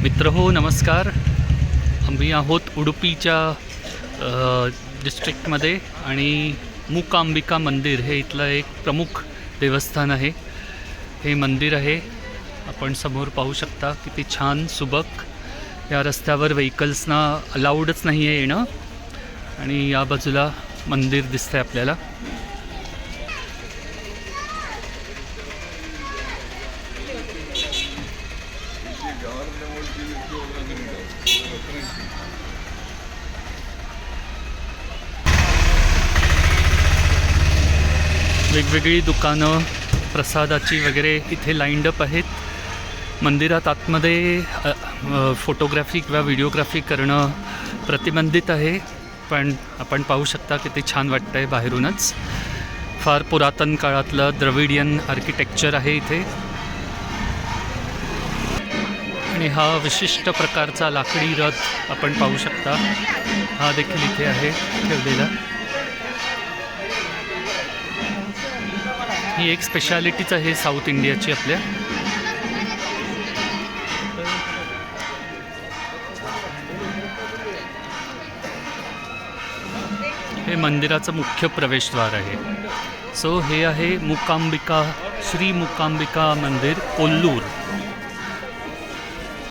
मित्रहो नमस्कार. आम्ही आहोत उडुपीच्या डिस्ट्रिक्टमध्ये आणि मूकांबिका मंदिर हे इथलं एक प्रमुख देवस्थान आहे. हे मंदिर आहे, आपण समोर पाहू शकता. किती छान सुबक. या रस्त्यावर व्हेकल्सना अलाउडच नाही आहे येणं आणि या बाजूला मंदिर दिसतंय आपल्याला. वेगवेगळी दुकानं प्रसादाची वगैरे इथे लाईंड अप आहेत. मंदिरात आतमध्ये फोटोग्राफी किंवा व्हिडिओग्राफी करणं प्रतिबंधित आहे, पण आपण पाहू शकता किती छान वाटतं आहे बाहेरूनच. फार पुरातन काळातलं द्रविडियन आर्किटेक्चर आहे इथे आणि हा विशिष्ट प्रकारचा लाकडी रथ आपण पाहू शकता. हा देखील इथे आहे ठेवलेला. ही एक स्पेशालिटीच आहे साऊथ इंडियाची आपल्या. हे मंदिराचं मुख्य प्रवेशद्वार आहे. सो हे आहे मूकांबिका, श्री मूकांबिका मंदिर कोल्लूर.